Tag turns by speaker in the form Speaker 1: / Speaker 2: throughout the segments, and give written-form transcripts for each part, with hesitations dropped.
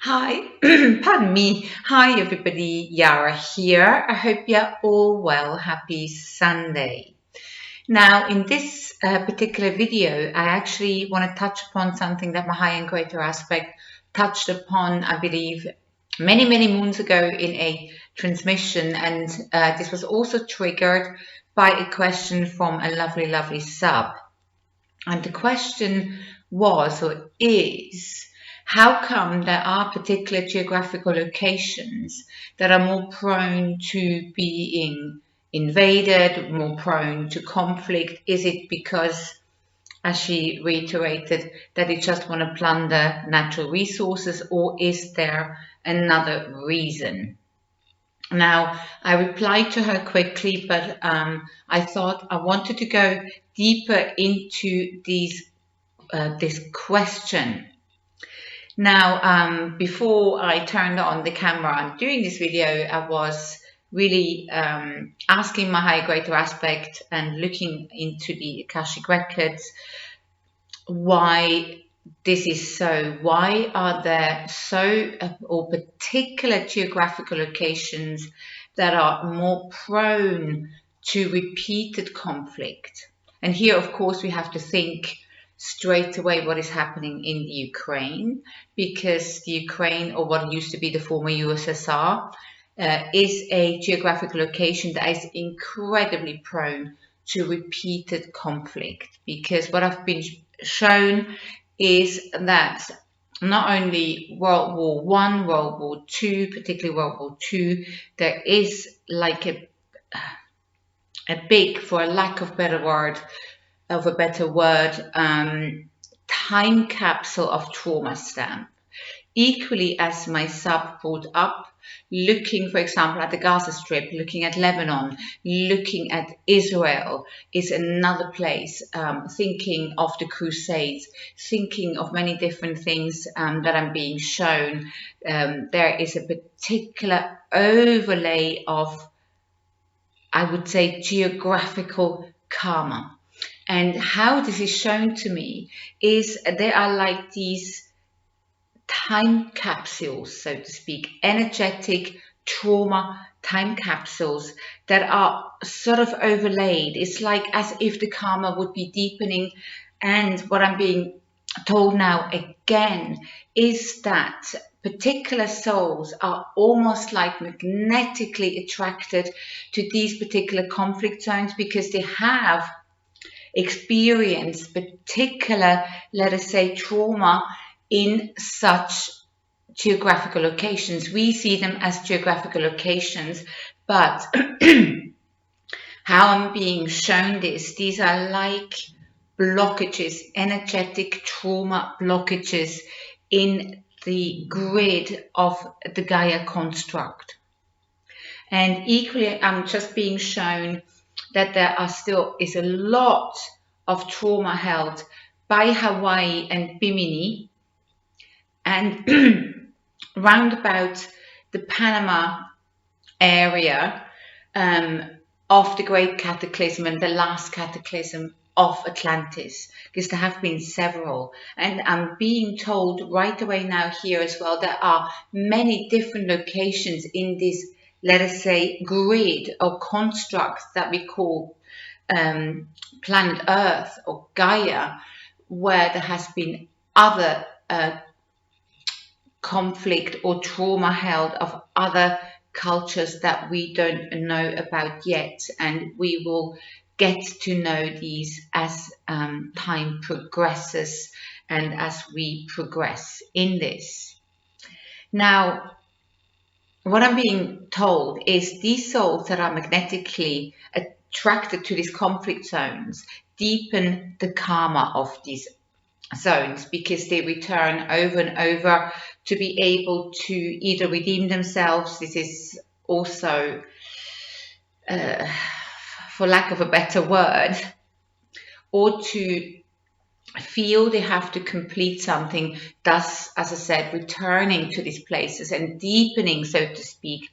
Speaker 1: Hi, pardon me. Hi, everybody. Yara here. I hope you're all well. Happy Sunday. Now, in this particular video, I actually want to touch upon something that my high and greater aspect touched upon, I believe, many, many moons ago in a transmission. And this was also triggered by a question from a lovely, lovely sub. And the question was or is, how come there are particular geographical locations that are more prone to being invaded, more prone to conflict? Is it because, as she reiterated, that they just want to plunder natural resources, or is there another reason? Now, I replied to her quickly, but I thought I wanted to go deeper into this question. Now, before I turned on the camera and doing this video, I was really asking my higher greater aspect and looking into the Akashic records why this is so. Why are there so or particular geographical locations that are more prone to repeated conflict? And here, of course, we have to think straight away what is happening in the Ukraine, because the Ukraine, or what used to be the former USSR, is a geographical location that is incredibly prone to repeated conflict. Because what I've been shown is that not only World War One, World War Two, particularly World War Two, there is like a big, for a lack of a better word, time capsule of trauma stamp. Equally, as my sub brought up, looking, for example, at the Gaza Strip, looking at Lebanon, looking at Israel is another place, thinking of the Crusades, thinking of many different things that I'm being shown. There is a particular overlay of, I would say, geographical karma. And how this is shown to me is there are like these time capsules, so to speak, energetic trauma time capsules that are sort of overlaid. It's like as if the karma would be deepening. And what I'm being told now again is that particular souls are almost like magnetically attracted to these particular conflict zones because they have experienced particular, let us say, trauma in such geographical locations. We see them as geographical locations, but how I'm being shown this, these are like blockages, energetic trauma blockages in the grid of the Gaia construct. And equally, I'm just being shown that there is a lot of trauma held by Hawaii and Bimini, and round about the Panama area of the Great Cataclysm and the last cataclysm of Atlantis, because there have been several. And I'm being told right away now here as well, there are many different locations in this, let us say, grid or construct that we call planet Earth or Gaia, where there has been other conflict or trauma held of other cultures that we don't know about yet, and we will get to know these as time progresses and as we progress in this. Now, what I'm being told is these souls that are magnetically attracted to these conflict zones deepen the karma of these zones because they return over and over to be able to either redeem themselves. This is also, for lack of a better word, or to feel they have to complete something, thus, as I said, returning to these places and deepening, so to speak,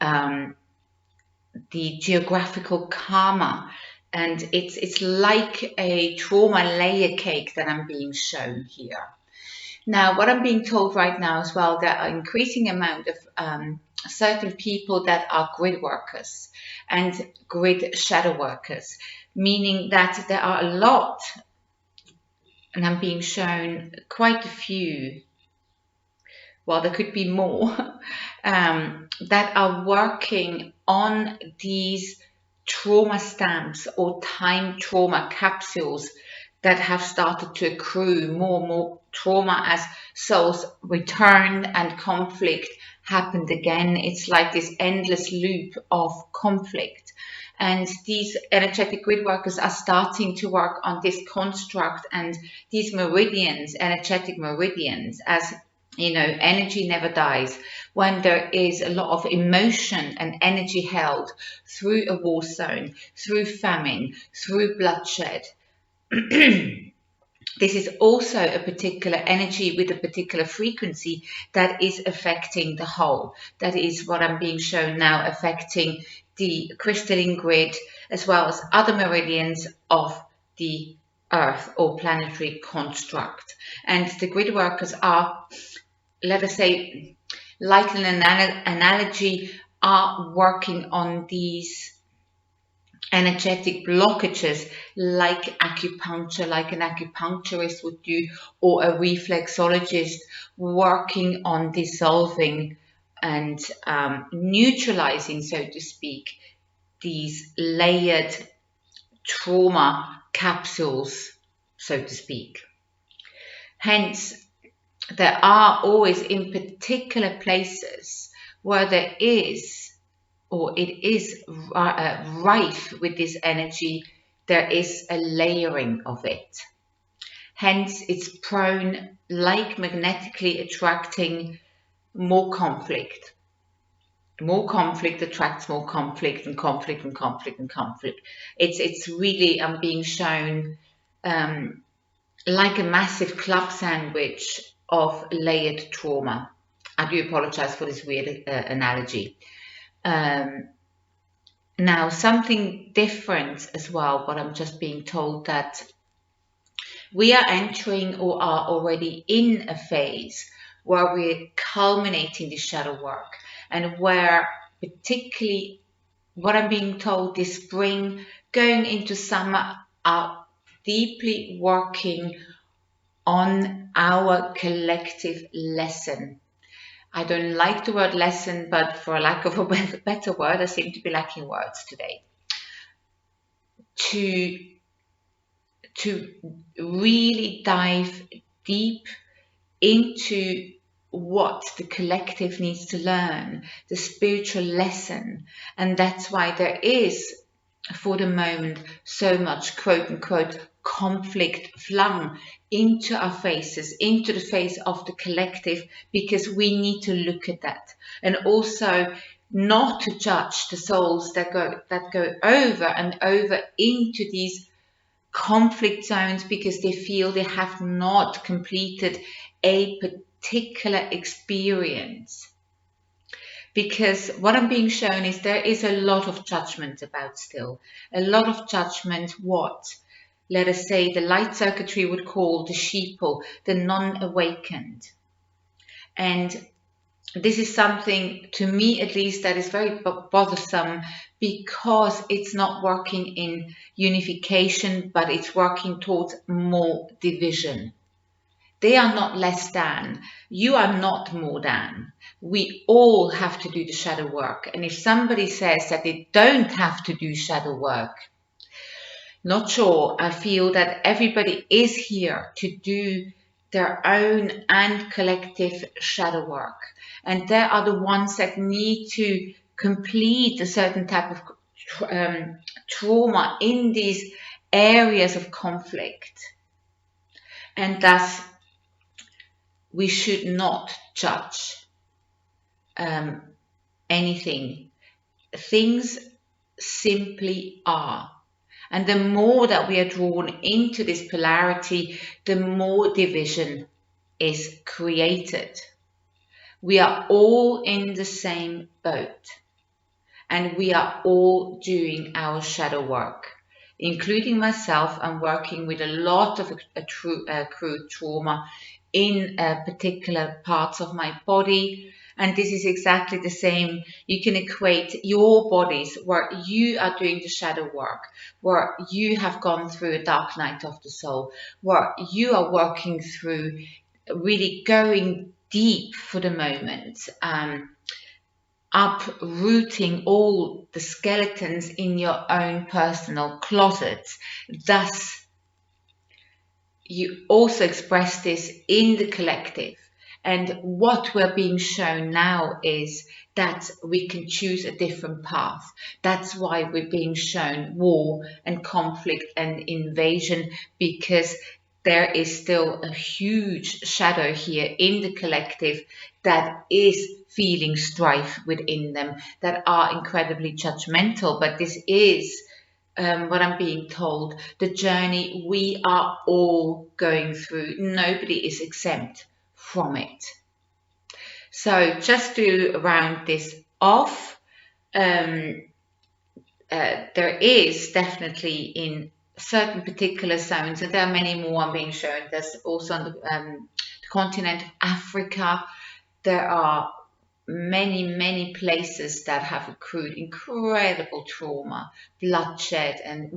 Speaker 1: the geographical karma. And it's like a trauma layer cake that I'm being shown here. Now, what I'm being told right now as well, there are increasing amount of certain people that are grid workers and grid shadow workers, meaning that there are a lot, and I'm being shown quite a few, well, there could be more, that are working on these trauma stamps or time trauma capsules that have started to accrue more and more trauma as souls return and conflict happened again. It's like this endless loop of conflict. And these energetic grid workers are starting to work on this construct and these meridians, energetic meridians, as you know, energy never dies. When there is a lot of emotion and energy held through a war zone, through famine, through bloodshed, this is also a particular energy with a particular frequency that is affecting the whole. That is what I'm being shown now, affecting the crystalline grid as well as other meridians of the Earth or planetary construct. And the grid workers are, let us say, like an analogy, are working on these energetic blockages like acupuncture, like an acupuncturist would do, or a reflexologist working on dissolving and neutralizing, so to speak, these layered trauma capsules, so to speak. Hence, there are always in particular places where there is, or it is rife with this energy, there is a layering of it. Hence, it's prone, like magnetically attracting more conflict. More conflict attracts more conflict, and conflict and conflict and conflict. It's really being shown like a massive club sandwich of layered trauma. I do apologize for this weird analogy. Now, something different as well, but I'm just being told that we are entering or are already in a phase where we're culminating the shadow work, and where particularly what I'm being told this spring, going into summer, are deeply working on our collective lesson. I don't like the word lesson, but for lack of a better word, I seem to be lacking words today. To really dive deep into what the collective needs to learn, the spiritual lesson. And that's why there is, for the moment, so much quote unquote conflict flung into our faces, into the face of the collective, because we need to look at that. And also not to judge the souls that go over and over into these conflict zones because they feel they have not completed a particular experience. Because what I'm being shown is there is a lot of judgment about still. A lot of judgment, what, let us say, the light circuitry would call the sheeple, the non-awakened. And this is something, to me at least, that is very bothersome, because it's not working in unification, but it's working towards more division. They are not less than. You are not more than. We all have to do the shadow work. And if somebody says that they don't have to do shadow work, not sure. I feel that everybody is here to do their own and collective shadow work. And they are the ones that need to complete a certain type of trauma in these areas of conflict. And thus, we should not judge anything. Things simply are. And the more that we are drawn into this polarity, the more division is created. We are all in the same boat, and we are all doing our shadow work. including myself. I'm working with a lot of accrued trauma in particular parts of my body. And this is exactly the same. You can equate your bodies where you are doing the shadow work, where you have gone through a dark night of the soul, where you are working through really going deep for the moment, uprooting all the skeletons in your own personal closets. Thus, you also express this in the collective. And what we're being shown now is that we can choose a different path. That's why we're being shown war and conflict and invasion, because there is still a huge shadow here in the collective that is feeling strife within them, that are incredibly judgmental. But this is what I'm being told, the journey we are all going through. Nobody is exempt from it. So just to round this off, there is definitely in certain particular zones, and there are many more I'm being shown. There's also on the continent of Africa, there are many places that have accrued incredible trauma, bloodshed, and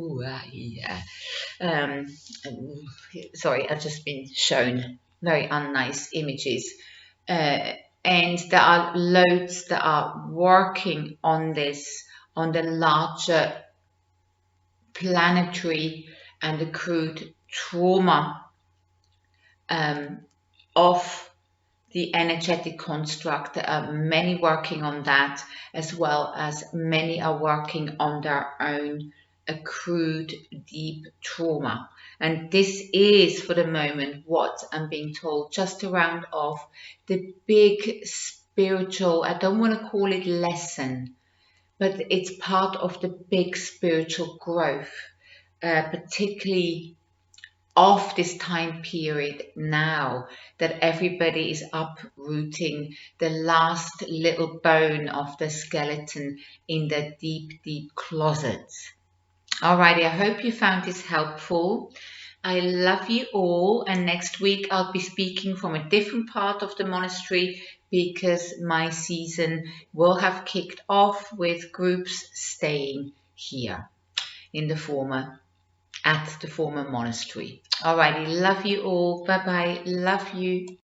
Speaker 1: um, sorry, I've just been shown very unnice images. And there are loads that are working on this, on the larger planetary and accrued trauma of the energetic construct. There are many working on that, as well as many are working on their own accrued deep trauma. And this is, for the moment, what I'm being told. Just to round off, the big spiritual, I don't want to call it lesson, but it's part of the big spiritual growth, particularly of this time period now, that everybody is uprooting the last little bone of the skeleton in the deep closets. Alrighty, I hope you found this helpful. I love you all, and next week I'll be speaking from a different part of the monastery, because my season will have kicked off with groups staying here in the former at the former monastery. Alrighty, love you all. Bye bye. Love you.